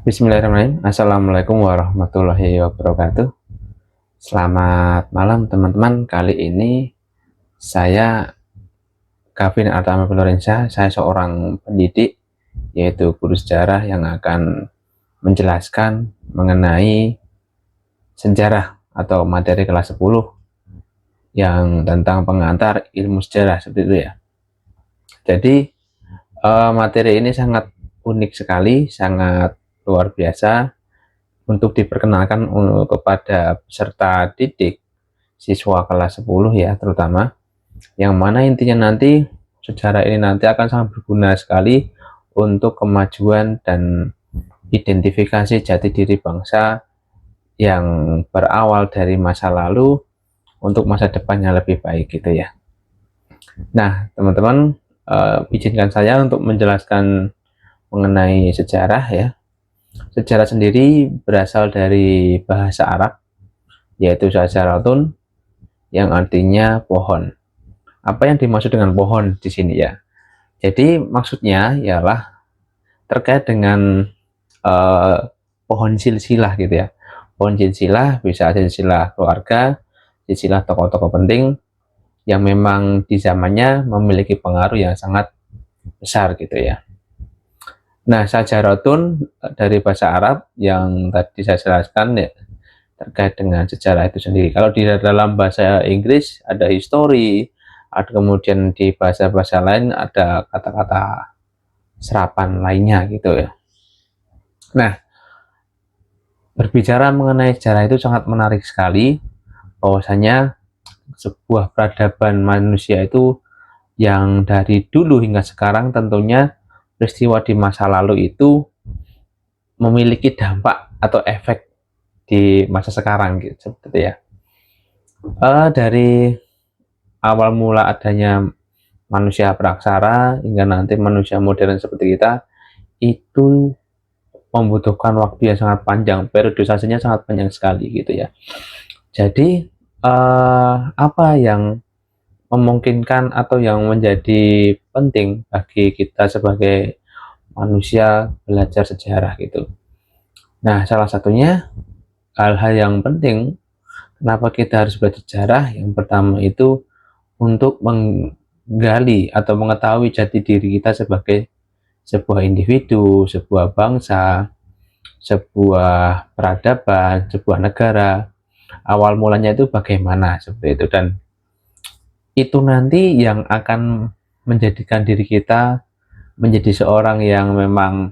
Bismillahirrahmanirrahim. Assalamualaikum warahmatullahi wabarakatuh. Selamat malam teman-teman. Kali ini saya Kavin Artama Florensa. Saya seorang pendidik, yaitu guru sejarah yang akan menjelaskan mengenai sejarah atau materi kelas 10 yang tentang pengantar ilmu sejarah seperti itu ya. Jadi materi ini sangat unik sekali, sangat luar biasa untuk diperkenalkan kepada peserta didik siswa kelas 10 ya, terutama yang mana intinya nanti sejarah ini nanti akan sangat berguna sekali untuk kemajuan dan identifikasi jati diri bangsa yang berawal dari masa lalu untuk masa depan yang lebih baik gitu ya. Nah teman-teman, izinkan saya untuk menjelaskan mengenai sejarah ya. Sejarah sendiri berasal dari bahasa Arab, yaitu syajaratun, yang artinya pohon. Apa yang dimaksud dengan pohon di sini ya? Jadi maksudnya ialah terkait dengan pohon silsilah gitu ya. Pohon silsilah bisa silsilah keluarga, silsilah tokoh-tokoh penting yang memang di zamannya memiliki pengaruh yang sangat besar gitu ya. Nah, syajaratun dari bahasa Arab yang tadi saya jelaskan ya, terkait dengan sejarah itu sendiri. Kalau di dalam bahasa Inggris ada history, ada kemudian di bahasa-bahasa lain ada kata-kata serapan lainnya gitu ya. Nah, berbicara mengenai sejarah itu sangat menarik sekali, bahwasanya sebuah peradaban manusia itu yang dari dulu hingga sekarang tentunya peristiwa di masa lalu itu memiliki dampak atau efek di masa sekarang gitu seperti ya. Dari awal mula adanya manusia praksara hingga nanti manusia modern seperti kita itu membutuhkan waktu yang sangat panjang, periodisasinya sangat panjang sekali gitu ya. Jadi apa yang memungkinkan atau yang menjadi penting bagi kita sebagai manusia belajar sejarah gitu. Nah, salah satunya hal-hal yang penting kenapa kita harus belajar sejarah, yang pertama itu untuk menggali atau mengetahui jati diri kita sebagai sebuah individu, sebuah bangsa, sebuah peradaban, sebuah negara. Awal mulanya itu bagaimana seperti itu, dan itu nanti yang akan menjadikan diri kita menjadi seorang yang memang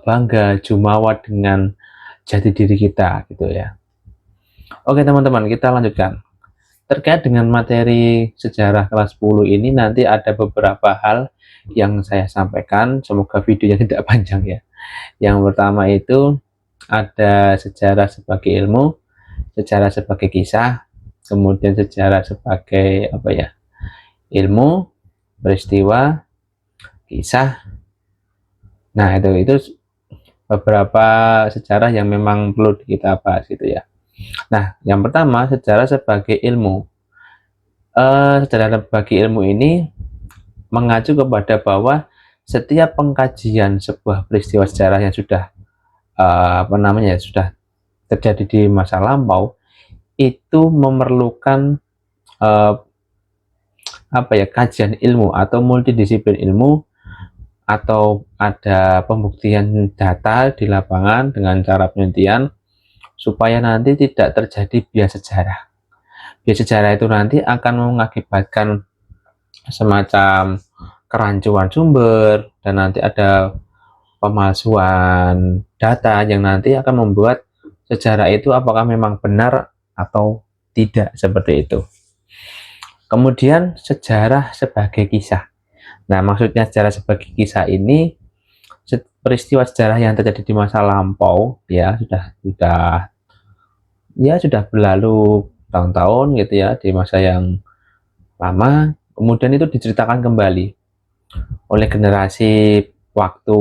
bangga, jumawa dengan jati diri kita gitu ya. Oke teman-teman, kita lanjutkan. Terkait dengan materi sejarah kelas 10 ini nanti ada beberapa hal yang saya sampaikan, semoga videonya tidak panjang ya. Yang pertama itu ada sejarah sebagai ilmu, sejarah sebagai kisah, kemudian sejarah sebagai apa ya? Ilmu, peristiwa, kisah. Nah, itu beberapa sejarah yang memang perlu kita bahas gitu ya. Nah, yang pertama sejarah sebagai ilmu. Sejarah sebagai ilmu ini mengacu kepada bahwa setiap pengkajian sebuah peristiwa sejarah yang sudah sudah terjadi di masa lampau itu memerlukan kajian ilmu atau multidisiplin ilmu, atau ada pembuktian data di lapangan dengan cara penelitian supaya nanti tidak terjadi bias sejarah. Bias sejarah itu nanti akan mengakibatkan semacam kerancuan sumber dan nanti ada pemalsuan data yang nanti akan membuat sejarah itu apakah memang benar atau tidak seperti itu. Kemudian sejarah sebagai kisah. Nah, maksudnya sejarah sebagai kisah ini peristiwa sejarah yang terjadi di masa lampau ya, sudah berlalu tahun-tahun gitu ya, di masa yang lama, kemudian itu diceritakan kembali oleh generasi waktu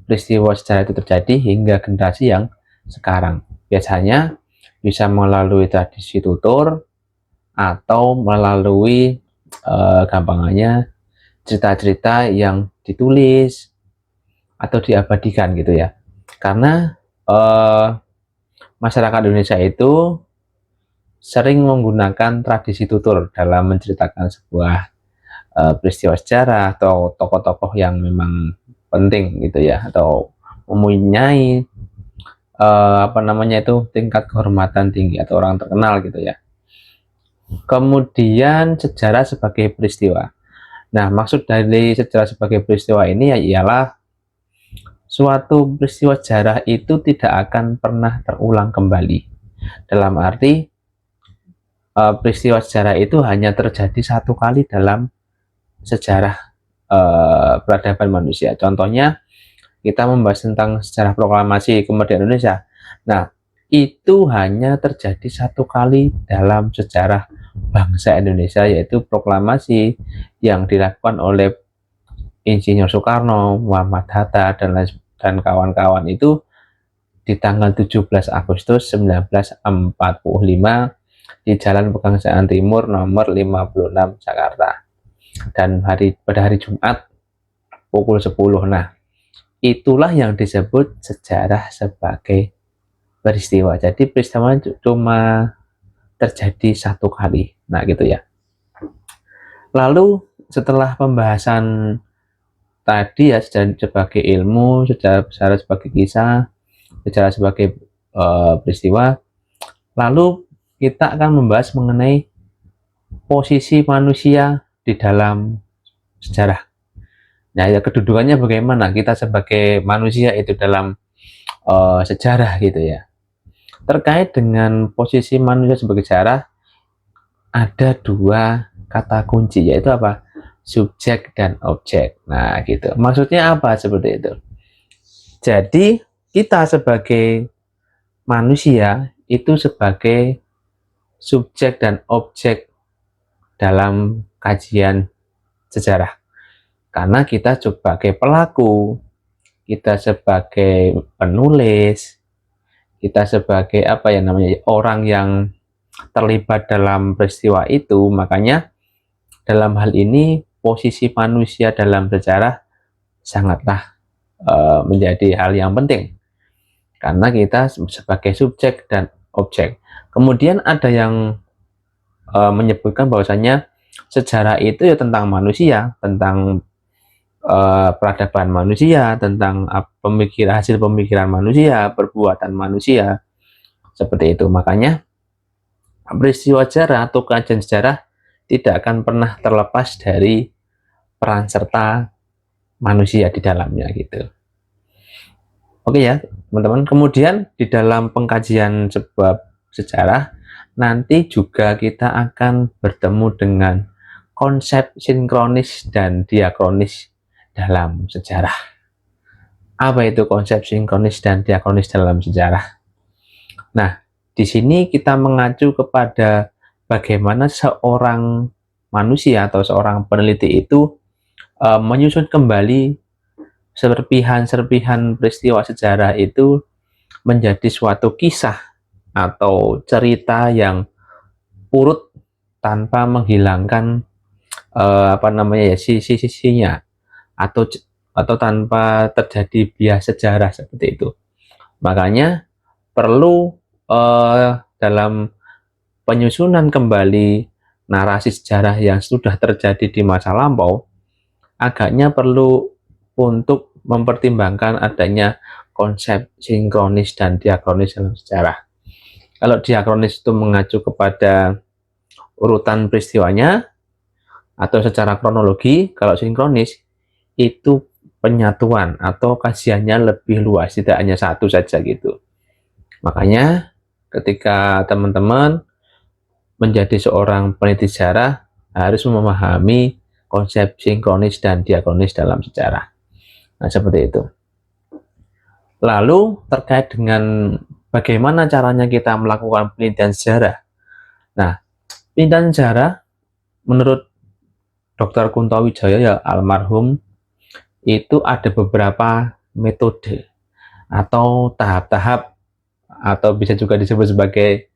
peristiwa sejarah itu terjadi hingga generasi yang sekarang. Biasanya bisa melalui tradisi tutur atau melalui gampangannya cerita-cerita yang ditulis atau diabadikan gitu ya. Karena masyarakat Indonesia itu sering menggunakan tradisi tutur dalam menceritakan sebuah peristiwa sejarah atau tokoh-tokoh yang memang penting gitu ya, atau mempunyai tingkat kehormatan tinggi atau orang terkenal gitu ya. Kemudian sejarah sebagai peristiwa. Nah, maksud dari sejarah sebagai peristiwa ini ialah suatu peristiwa sejarah itu tidak akan pernah terulang kembali. Dalam arti peristiwa sejarah itu hanya terjadi satu kali dalam sejarah peradaban manusia. Contohnya kita membahas tentang sejarah proklamasi kemerdekaan Indonesia. Nah, itu hanya terjadi satu kali dalam sejarah bangsa Indonesia, yaitu proklamasi yang dilakukan oleh Insinyur Soekarno, Muhammad Hatta, dan kawan-kawan itu di tanggal 17 Agustus 1945 di Jalan Pegangsaan Timur nomor 56 Jakarta. Dan pada hari Jumat pukul 10. Nah, itulah yang disebut sejarah sebagai peristiwa. Jadi peristiwa cuma terjadi satu kali. Nah, gitu ya. Lalu setelah pembahasan tadi ya, sejarah sebagai ilmu, sejarah sebagai kisah, sejarah sebagai peristiwa, lalu kita akan membahas mengenai posisi manusia di dalam sejarah. Nah, ya kedudukannya bagaimana kita sebagai manusia itu dalam sejarah gitu ya. Terkait dengan posisi manusia sebagai sejarah, ada dua kata kunci, yaitu apa? Subjek dan objek. Nah, gitu. Maksudnya apa seperti itu? Jadi, kita sebagai manusia itu sebagai subjek dan objek dalam kajian sejarah. Karena kita sebagai pelaku, kita sebagai penulis, kita sebagai orang yang terlibat dalam peristiwa itu. Makanya dalam hal ini posisi manusia dalam sejarah sangatlah menjadi hal yang penting, karena kita sebagai subjek dan objek. Kemudian ada yang menyebutkan bahwasanya sejarah itu ya tentang manusia, tentang peradaban manusia, tentang hasil pemikiran manusia, perbuatan manusia, seperti itu. Makanya peristiwa sejarah atau kajian sejarah tidak akan pernah terlepas dari peran serta manusia di dalamnya gitu. Oke ya teman-teman. Kemudian di dalam pengkajian sebuah sejarah nanti juga kita akan bertemu dengan konsep sinkronis dan diakronis dalam sejarah. Apa itu konsep sinkronis dan diakronis dalam sejarah? Nah, di sini kita mengacu kepada bagaimana seorang manusia atau seorang peneliti itu menyusun kembali serpihan-serpihan peristiwa sejarah itu menjadi suatu kisah atau cerita yang urut tanpa menghilangkan sisi-sisinya, atau tanpa terjadi bias sejarah seperti itu. Makanya perlu dalam penyusunan kembali narasi sejarah yang sudah terjadi di masa lampau, agaknya perlu untuk mempertimbangkan adanya konsep sinkronis dan diakronis dalam sejarah. Kalau diakronis itu mengacu kepada urutan peristiwanya atau secara kronologi, kalau sinkronis itu penyatuan atau kajiannya lebih luas, tidak hanya satu saja gitu. Makanya ketika teman-teman menjadi seorang peneliti sejarah harus memahami konsep sinkronis dan diakronis dalam sejarah. Nah, seperti itu. Lalu terkait dengan bagaimana caranya kita melakukan penelitian sejarah. Nah, penelitian sejarah menurut Dr. Kunto Wijaya ya almarhum itu ada beberapa metode atau tahap-tahap, atau bisa juga disebut sebagai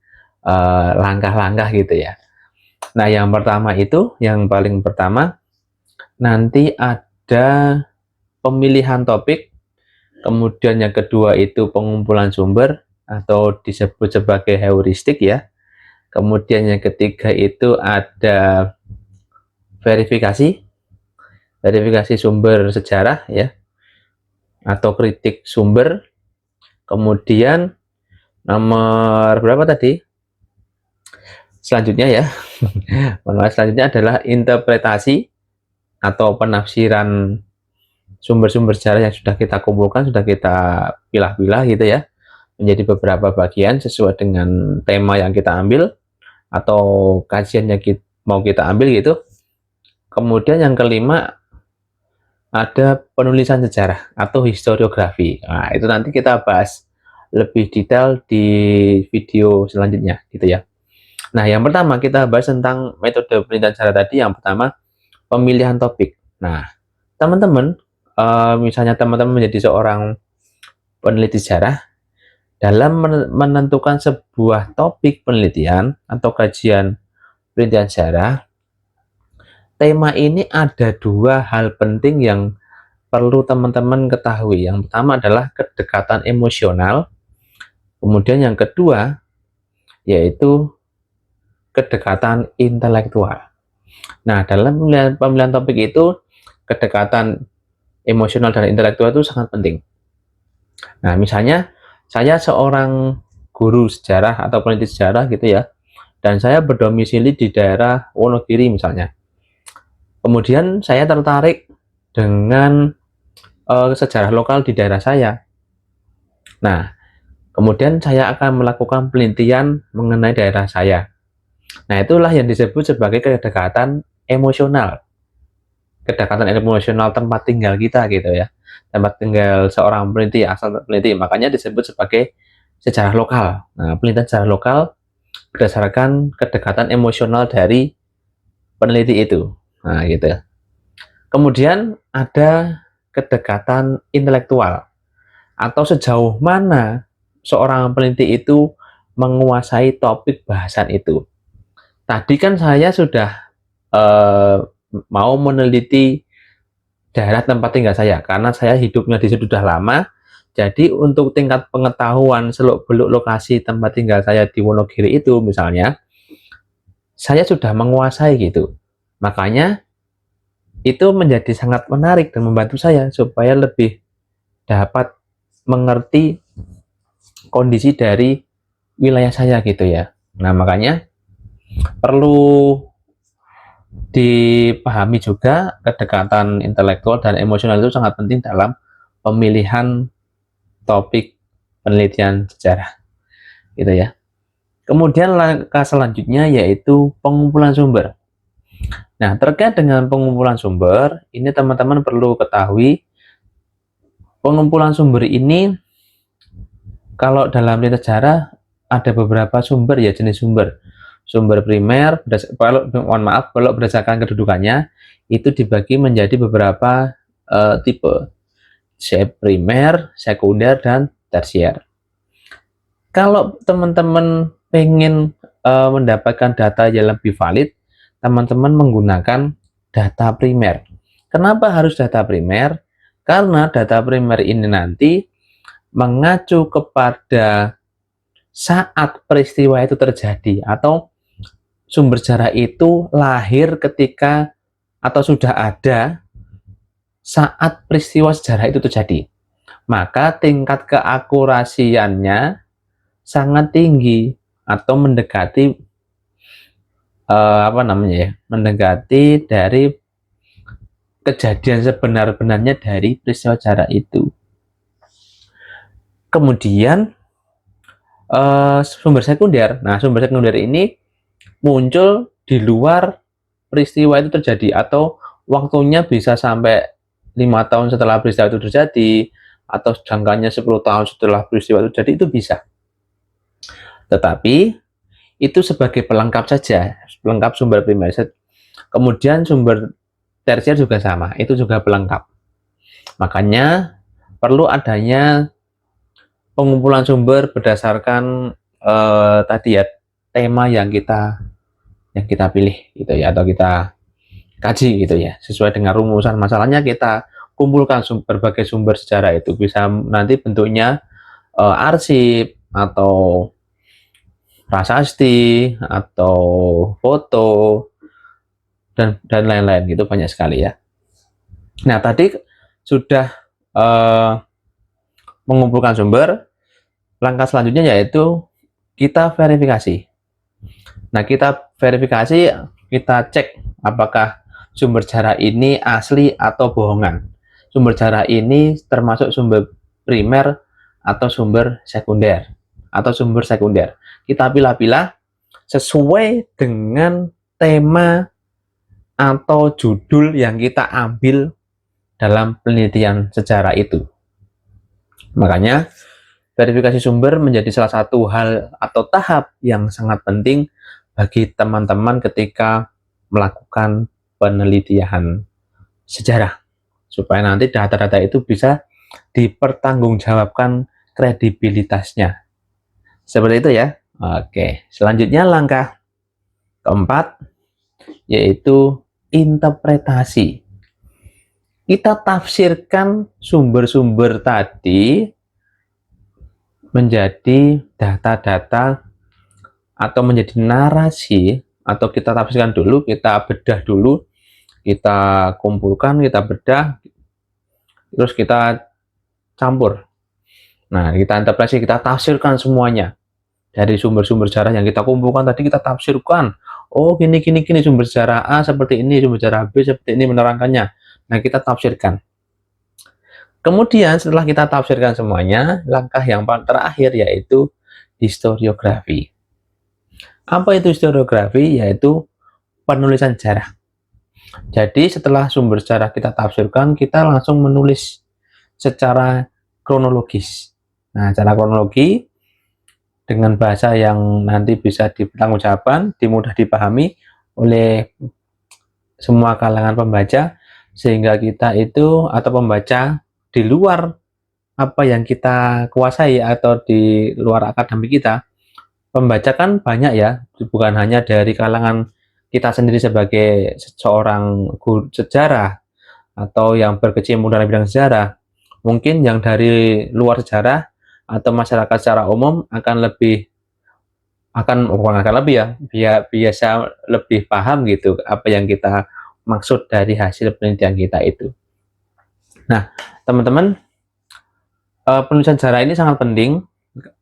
langkah-langkah gitu ya. Nah, yang paling pertama nanti ada pemilihan topik Kemudian yang kedua itu pengumpulan sumber atau disebut sebagai heuristik ya. Kemudian yang ketiga itu ada verifikasi, verifikasi sumber sejarah ya, atau kritik sumber. Kemudian nomor berapa tadi? Selanjutnya ya, selanjutnya adalah interpretasi atau penafsiran sumber-sumber sejarah yang sudah kita kumpulkan, sudah kita pilah-pilah gitu ya, menjadi beberapa bagian sesuai dengan tema yang kita ambil atau kajian yang mau kita ambil gitu. Kemudian yang kelima ada penulisan sejarah atau historiografi. Nah, itu nanti kita bahas lebih detail di video selanjutnya gitu ya. Nah, yang pertama kita bahas tentang metode penelitian sejarah tadi. Yang pertama, pemilihan topik. Nah, teman-teman, misalnya teman-teman menjadi seorang peneliti sejarah, dalam menentukan sebuah topik penelitian atau kajian penelitian sejarah, tema ini ada dua hal penting yang perlu teman-teman ketahui. Yang pertama adalah kedekatan emosional, kemudian yang kedua yaitu kedekatan intelektual. Nah, dalam pemilihan topik itu, kedekatan emosional dan intelektual itu sangat penting. Nah, misalnya saya seorang guru sejarah atau peneliti sejarah gitu ya, dan saya berdomisili di daerah Wonogiri misalnya. Kemudian saya tertarik dengan sejarah lokal di daerah saya. Nah, kemudian saya akan melakukan penelitian mengenai daerah saya. Nah, itulah yang disebut sebagai kedekatan emosional. Kedekatan emosional tempat tinggal kita gitu ya. Tempat tinggal seorang peneliti, asal peneliti. Makanya disebut sebagai sejarah lokal. Nah, penelitian sejarah lokal berdasarkan kedekatan emosional dari peneliti itu. Nah, gitu. Kemudian ada kedekatan intelektual atau sejauh mana seorang peneliti itu menguasai topik bahasan itu. Tadi kan saya sudah mau meneliti daerah tempat tinggal saya karena saya hidupnya di situ sudah lama. Jadi untuk tingkat pengetahuan seluk-beluk lokasi tempat tinggal saya di Wonogiri itu misalnya, saya sudah menguasai gitu. Makanya itu menjadi sangat menarik dan membantu saya supaya lebih dapat mengerti kondisi dari wilayah saya gitu ya. Nah, makanya perlu dipahami juga kedekatan intelektual dan emosional itu sangat penting dalam pemilihan topik penelitian sejarah gitu ya. Kemudian langkah selanjutnya yaitu pengumpulan sumber. Nah, terkait dengan pengumpulan sumber, ini teman-teman perlu ketahui pengumpulan sumber ini kalau dalam penelitian sejarah ada beberapa sumber ya, jenis sumber. Sumber primer, kalau berdasarkan kedudukannya itu dibagi menjadi beberapa tipe, primer, sekunder, dan tersier. Kalau teman-teman pengen mendapatkan data yang lebih valid, teman-teman menggunakan data primer. Kenapa harus data primer? Karena data primer ini nanti mengacu kepada saat peristiwa itu terjadi atau sumber sejarah itu lahir ketika atau sudah ada saat peristiwa sejarah itu terjadi. Maka tingkat keakurasiannya sangat tinggi atau mendekati mendekati dari kejadian sebenar-benarnya dari peristiwa sejarah itu. Kemudian sumber sekunder. Nah, sumber sekunder ini muncul di luar peristiwa itu terjadi atau waktunya bisa sampai 5 tahun setelah peristiwa itu terjadi atau jangkanya 10 tahun setelah peristiwa itu terjadi, itu bisa. Tetapi itu sebagai pelengkap saja, pelengkap sumber primer. Kemudian sumber tersier juga sama, itu juga pelengkap. Makanya perlu adanya pengumpulan sumber berdasarkan tadi ya, tema yang kita pilih gitu ya, atau kita kaji gitu ya, sesuai dengan rumusan masalahnya kita kumpulkan berbagai sumber sejarah itu, bisa nanti bentuknya arsip atau prasasti atau foto dan lain-lain gitu, banyak sekali ya. Nah, tadi sudah mengumpulkan sumber, langkah selanjutnya yaitu kita verifikasi. Nah, kita verifikasi, kita cek apakah sumber sejarah ini asli atau bohongan. Sumber sejarah ini termasuk sumber primer atau sumber sekunder Kita pilah-pilah sesuai dengan tema atau judul yang kita ambil dalam penelitian sejarah itu. Makanya verifikasi sumber menjadi salah satu hal atau tahap yang sangat penting bagi teman-teman ketika melakukan penelitian sejarah, supaya nanti data-data itu bisa dipertanggungjawabkan kredibilitasnya. Seperti itu ya. Oke, selanjutnya langkah keempat yaitu interpretasi. Kita tafsirkan sumber-sumber tadi menjadi data-data atau menjadi narasi, atau kita tafsirkan dulu, kita bedah dulu, kita kumpulkan, kita bedah, terus kita campur. Nah, kita interpretasi, kita tafsirkan semuanya. Dari sumber-sumber sejarah yang kita kumpulkan tadi, kita tafsirkan. Oh, gini, sumber sejarah A seperti ini, sumber sejarah B seperti ini menerangkannya. Nah, kita tafsirkan. Kemudian setelah kita tafsirkan semuanya, langkah yang terakhir yaitu historiografi. Apa itu historiografi? Yaitu penulisan sejarah. Jadi setelah sumber sejarah kita tafsirkan, kita langsung menulis secara kronologis. Nah, secara kronologi dengan bahasa yang nanti bisa dipertanggungjawabkan, mudah dipahami oleh semua kalangan pembaca, sehingga kita itu atau pembaca di luar apa yang kita kuasai atau di luar akademik kita, pembaca kan banyak ya, bukan hanya dari kalangan kita sendiri sebagai seorang guru sejarah atau yang berkecimpung dalam bidang sejarah. Mungkin yang dari luar sejarah atau masyarakat secara umum biasa lebih paham gitu apa yang kita maksud dari hasil penelitian kita itu. Nah, teman-teman, penulisan sejarah ini sangat penting.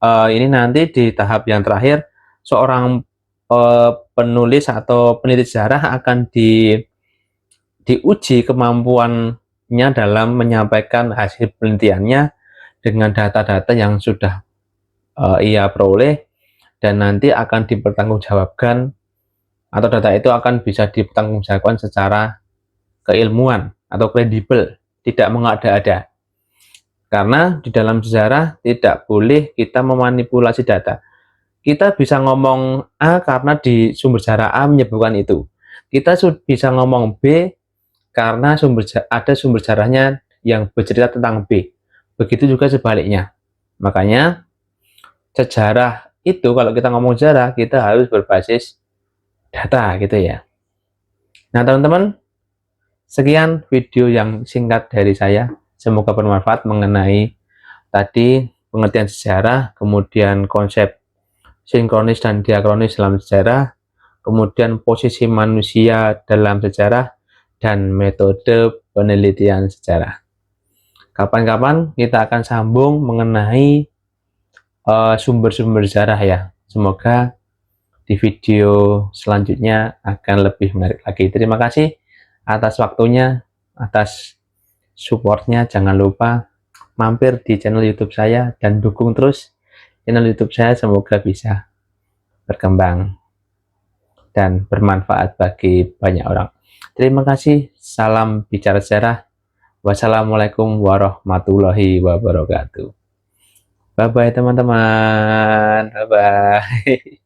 Ini nanti di tahap yang terakhir, seorang penulis atau peneliti sejarah akan diuji kemampuannya dalam menyampaikan hasil penelitiannya dengan data-data yang sudah ia peroleh, dan nanti akan dipertanggungjawabkan, atau data itu akan bisa dipertanggungjawabkan secara keilmuan atau kredibel, tidak mengada-ada. Karena di dalam sejarah tidak boleh kita memanipulasi data. Kita bisa ngomong A karena di sumber sejarah A menyebutkan itu. Kita bisa ngomong B karena ada sumber sejarahnya yang bercerita tentang B. Begitu juga sebaliknya. Makanya sejarah itu, kalau kita ngomong sejarah, kita harus berbasis data gitu ya. Nah, teman-teman, sekian video yang singkat dari saya. Semoga bermanfaat mengenai tadi pengertian sejarah, kemudian konsep sinkronis dan diakronis dalam sejarah, kemudian posisi manusia dalam sejarah, dan metode penelitian sejarah. Kapan-kapan kita akan sambung mengenai sumber-sumber sejarah ya. Semoga di video selanjutnya akan lebih menarik lagi. Terima kasih atas waktunya, atas supportnya. Jangan lupa mampir di channel YouTube saya dan dukung terus channel YouTube saya, semoga bisa berkembang dan bermanfaat bagi banyak orang. Terima kasih. Salam bicara sejarah. Wassalamualaikum warahmatullahi wabarakatuh. Bye bye teman-teman. Bye bye.